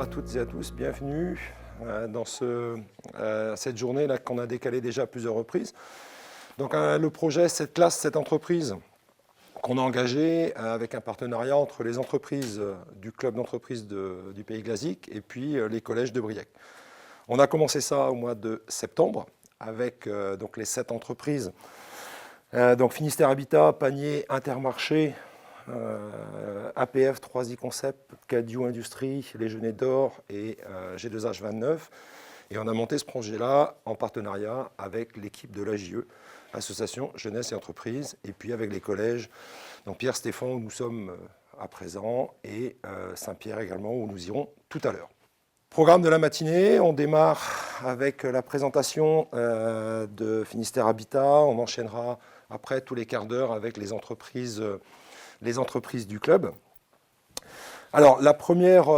à toutes et à tous, bienvenue dans cette journée là qu'on a décalée déjà à plusieurs reprises. Donc le projet, cette classe, cette entreprise qu'on a engagée avec un partenariat entre les entreprises du club d'entreprise du Pays Glazik et puis les collèges de Briec. On a commencé ça au mois de septembre avec donc les 7 entreprises. Donc Finistère Habitat, Panier, Intermarché, APF, 3i Concept, Cadio Industrie, Les Genêts d'Or et G2H29. Et on a monté ce projet-là en partenariat avec l'équipe de l'AJE, Association Jeunesse et Entreprise, et puis avec les collèges, donc Pierre-Stéphane où nous sommes à présent, et Saint-Pierre également où nous irons tout à l'heure. Programme de la matinée, on démarre avec la présentation de Finistère Habitat, on enchaînera après tous les quarts d'heure avec les entreprises du club. Alors la première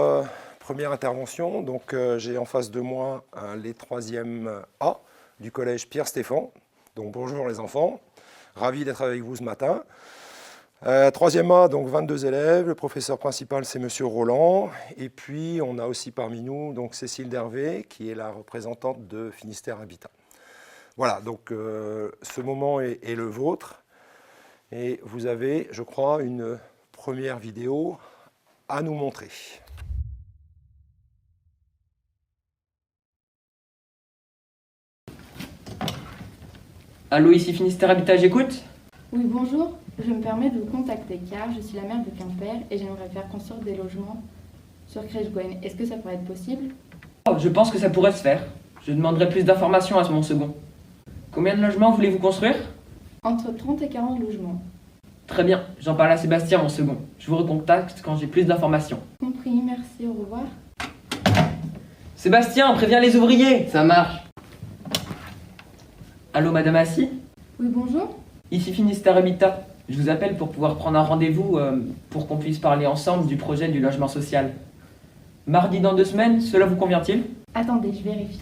intervention, donc j'ai en face de moi les 3e A du collège Pierre-Stéphane. Donc bonjour les enfants, ravi d'être avec vous ce matin. 3e A, donc 22 élèves, le professeur principal c'est Monsieur Roland, et puis on a aussi parmi nous donc Cécile Dervé qui est la représentante de Finistère Habitat. Voilà, donc ce moment est le vôtre. Et vous avez, je crois, une première vidéo à nous montrer. Allô, ici Finistère Habitat, j'écoute. Oui, bonjour. Je me permets de vous contacter car je suis la maire de Quimper et j'aimerais faire construire des logements sur Crèche-Gwen. Est-ce que ça pourrait être possible? Je pense que ça pourrait se faire. Je demanderai plus d'informations à mon second. Combien de logements voulez-vous construire? Entre 30 et 40 logements. Très bien, j'en parle à Sébastien, mon second. Je vous recontacte quand j'ai plus d'informations. Compris, merci, au revoir. Sébastien, préviens les ouvriers. Ça marche. Allô, Madame Assis? Oui, bonjour. Ici Finistère Habitat. Je vous appelle pour pouvoir prendre un rendez-vous pour qu'on puisse parler ensemble du projet du logement social. Mardi dans 2 semaines, cela vous convient-il? Attendez, je vérifie.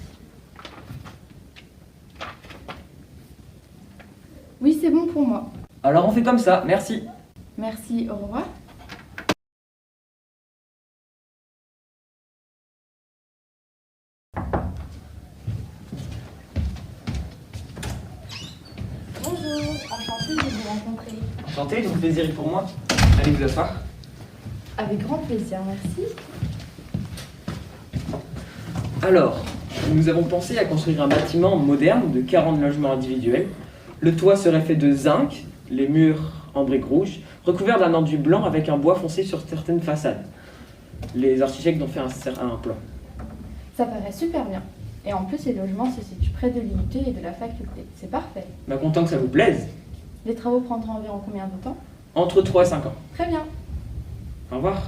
Oui, c'est bon pour moi. Alors on fait comme ça, merci. Merci, au revoir. Bonjour, enchantée de vous rencontrer. Enchanté, donc plaisir pour moi. Allez vous asseoir. Avec grand plaisir, merci. Alors, nous avons pensé à construire un bâtiment moderne de 40 logements individuels. Le toit serait fait de zinc, les murs en briques rouges, recouverts d'un enduit blanc avec un bois foncé sur certaines façades. Les architectes ont fait un plan. Ça paraît super bien. Et en plus, les logements se situent près de l'unité et de la faculté. C'est parfait. Content que ça vous plaise. Les travaux prendront environ combien de temps? Entre 3 et 5 ans. Très bien. Au revoir.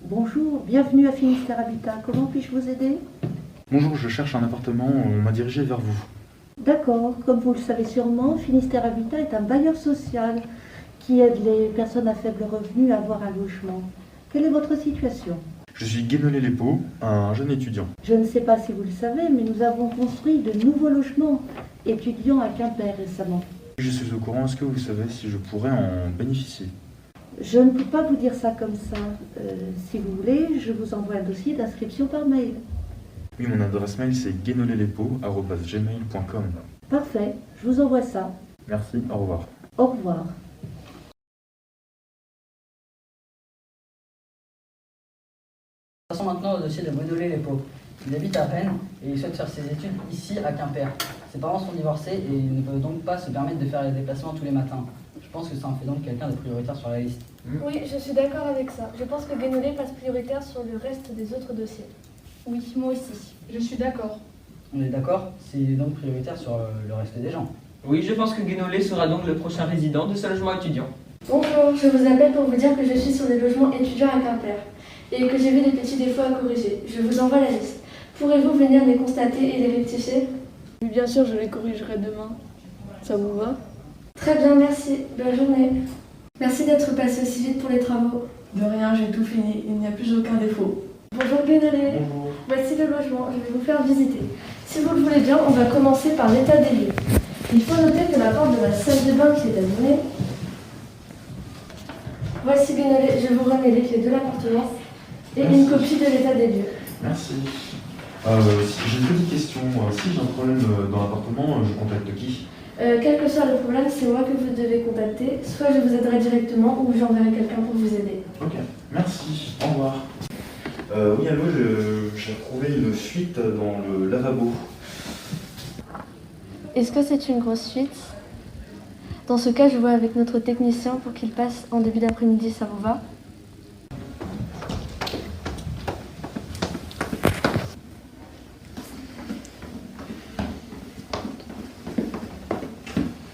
Bonjour, bienvenue à Finistère Habitat. Comment puis-je vous aider? Bonjour, je cherche un appartement, on m'a dirigé vers vous. D'accord, comme vous le savez sûrement, Finistère Habitat est un bailleur social qui aide les personnes à faible revenu à avoir un logement. Quelle est votre situation? Je suis Guénolé-les-Paux, un jeune étudiant. Je ne sais pas si vous le savez, mais nous avons construit de nouveaux logements étudiants à Quimper récemment. Je suis au courant, est-ce que vous savez si je pourrais en bénéficier? Je ne peux pas vous dire ça comme ça. Si vous voulez, je vous envoie un dossier d'inscription par mail. Oui, mon adresse mail c'est guénolé-les-paux@gmail.com. Parfait, je vous envoie ça. Merci, au revoir. Au revoir. Passons maintenant au dossier de Guénolé-les-Paux. Il habite à Rennes et il souhaite faire ses études ici à Quimper. Ses parents sont divorcés et il ne peut donc pas se permettre de faire les déplacements tous les matins. Je pense que ça en fait donc quelqu'un de prioritaire sur la liste. Oui, je suis d'accord avec ça. Je pense que Guénolé passe prioritaire sur le reste des autres dossiers. Oui, moi aussi. Je suis d'accord. On est d'accord? C'est donc prioritaire sur le reste des gens. Oui, je pense que Guénolé sera donc le prochain résident de ce logement étudiant. Bonjour, je vous appelle pour vous dire que je suis sur des logements étudiants à Quimper et que j'ai vu des petits défauts à corriger. Je vous envoie la liste. Pourrez-vous venir les constater et les rectifier? Oui, bien sûr, je les corrigerai demain. Ça vous va? Très bien, merci. Bonne journée. Merci d'être passé aussi vite pour les travaux. De rien, j'ai tout fini. Il n'y a plus aucun défaut. Bonjour Guénolé. Bonjour. Voici le logement, je vais vous faire visiter. Si vous le voulez bien, on va commencer par l'état des lieux. Il faut noter que la porte de la salle de bain qui est abîmée. Voici Guénolé, je vous remets les clés de l'appartement et une copie de l'état des lieux. Merci. J'ai une petite question. Si j'ai un problème dans l'appartement, je contacte qui? Quel que soit le problème, c'est moi que vous devez contacter. Soit je vous aiderai directement ou j'enverrai quelqu'un pour vous aider. Ok, merci. Au revoir. Oui, allô, j'ai trouvé une fuite dans le lavabo. Est-ce que c'est une grosse fuite? Dans ce cas, je vois avec notre technicien pour qu'il passe en début d'après-midi, ça vous va?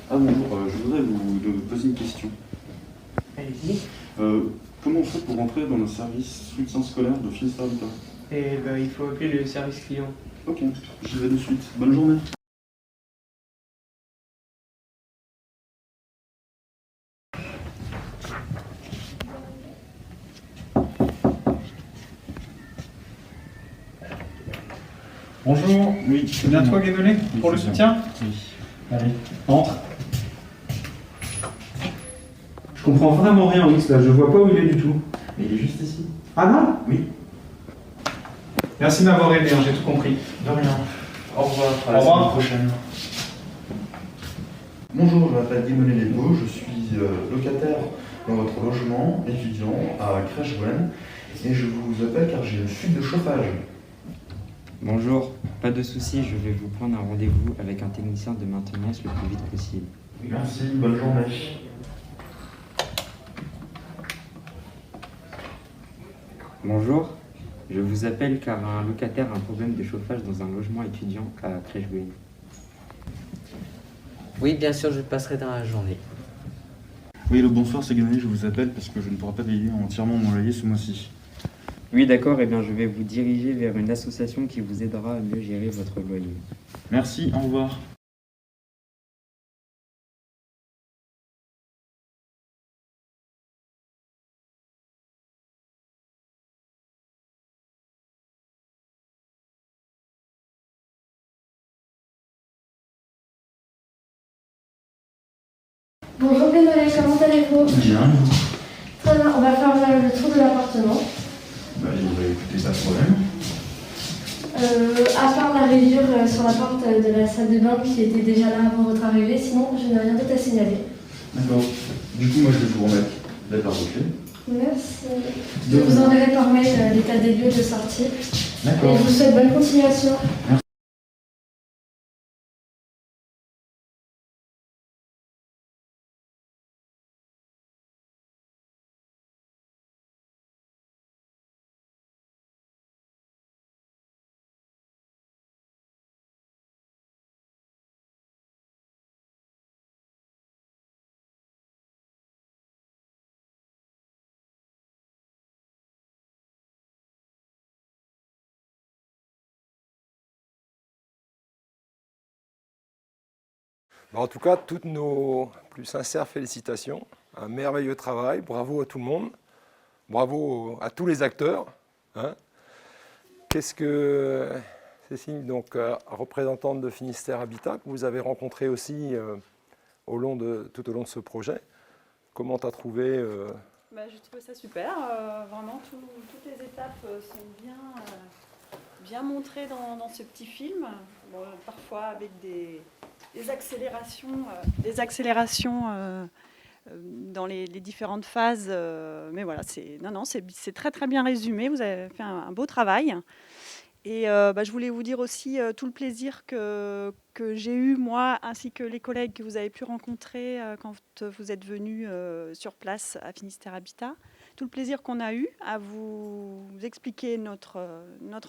Ah bonjour, je voudrais vous poser une question. Allez-y. Comment on fait pour rentrer dans le service soutien scolaire de Finistère Habitat? Et il faut appeler le service client. Ok, j'y vais de suite. Bonne journée. Bonjour, Oui. c'est bien toi Guénolé pour le soutien? Oui. Allez, entre. Je comprends vraiment rien, Wix, là, je vois pas où il est du tout. Mais il est juste ici. Ah non? Oui. Merci de m'avoir aidé, hein, j'ai tout compris. De rien. Au revoir. À Au la revoir. semaine prochaine. Bonjour, je m'appelle Guénolé Lepo, je suis locataire dans votre logement étudiant à Crèche Gwen et je vous appelle car j'ai une fuite de chauffage. Bonjour, pas de souci, je vais vous prendre un rendez-vous avec un technicien de maintenance le plus vite possible. Merci, bonne journée. Bonjour, je vous appelle car un locataire a un problème de chauffage dans un logement étudiant à Crèche-Gouin. Oui, bien sûr, je passerai dans la journée. Oui, allô, bonsoir, c'est Guénolé, je vous appelle parce que je ne pourrai pas payer entièrement mon loyer ce mois-ci. Oui, d'accord, eh bien je vais vous diriger vers une association qui vous aidera à mieux gérer votre loyer. Merci, au revoir. Bonjour Guénolé, comment allez-vous? Bien. Très bien, on va faire le tour de l'appartement. Écoutez, pas de problème. À part la rayure sur la porte de la salle de bain qui était déjà là avant votre arrivée, sinon je n'ai rien d'autre à signaler. D'accord. Du coup, moi, je vais vous remettre la barre de clés. Merci. Je vous enverrai par mail l'état des lieux de sortie. D'accord. Et je vous souhaite bonne continuation. Merci. En tout cas, toutes nos plus sincères félicitations. Un merveilleux travail. Bravo à tout le monde. Bravo à tous les acteurs. Hein. Qu'est-ce que Cécile, donc représentante de Finistère Habitat, que vous avez rencontré aussi tout au long de ce projet, comment tu as trouvé J'ai trouvé ça super. Vraiment, toutes les étapes sont bien montrées dans ce petit film. Bon, parfois avec des accélérations, dans les différentes phases. Mais voilà, c'est très très bien résumé. Vous avez fait un beau travail. Et je voulais vous dire aussi tout le plaisir que j'ai eu, moi, ainsi que les collègues que vous avez pu rencontrer quand vous êtes venus sur place à Finistère Habitat. Tout le plaisir qu'on a eu à vous expliquer notre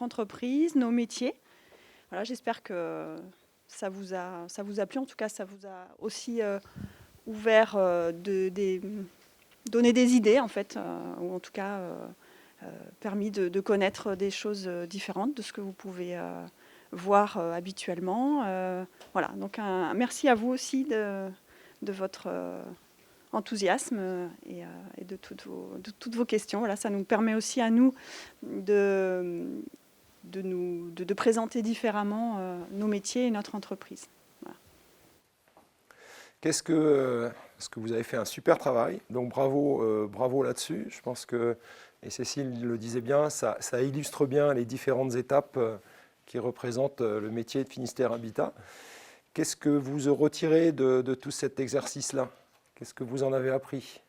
entreprise, nos métiers. Voilà, j'espère que ça vous a plu. En tout cas, ça vous a aussi ouvert, donné des idées, en fait, ou en tout cas permis de connaître des choses différentes de ce que vous pouvez voir habituellement. Voilà, donc merci à vous aussi de votre enthousiasme et de toutes vos questions. Voilà, ça nous permet aussi à nous de présenter différemment nos métiers et notre entreprise. Voilà. Parce que vous avez fait un super travail, donc bravo là-dessus. Je pense que, et Cécile le disait bien, ça illustre bien les différentes étapes qui représentent le métier de Finistère Habitat. Qu'est-ce que vous retirez de tout cet exercice-là? Qu'est-ce que vous en avez appris?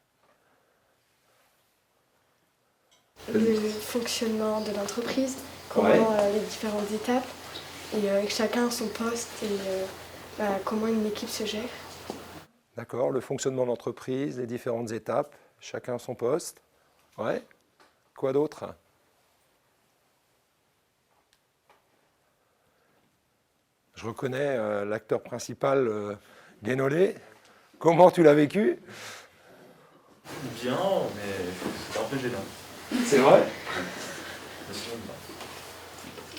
Le fonctionnement de l'entreprise, comment les différentes étapes, et chacun son poste, et comment une équipe se gère. D'accord, le fonctionnement de l'entreprise, les différentes étapes, chacun son poste. Ouais. Quoi d'autre? Je reconnais l'acteur principal, Guénolé. Comment tu l'as vécu? Bien, mais c'était un peu gênant. C'est vrai?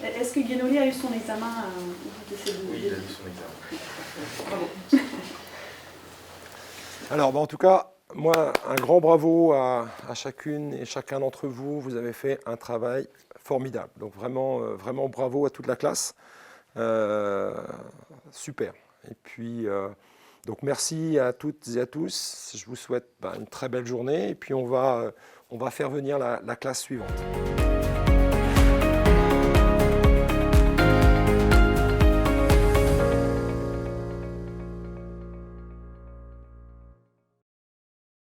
Est-ce que Guénolé a eu son examen Oui, il a eu son examen. Bravo. Alors, en tout cas, moi, un grand bravo à chacune et chacun d'entre vous. Vous avez fait un travail formidable. Donc, vraiment bravo à toute la classe. Super. Et puis, donc merci à toutes et à tous. Je vous souhaite une très belle journée. Et puis, on va faire venir la classe suivante.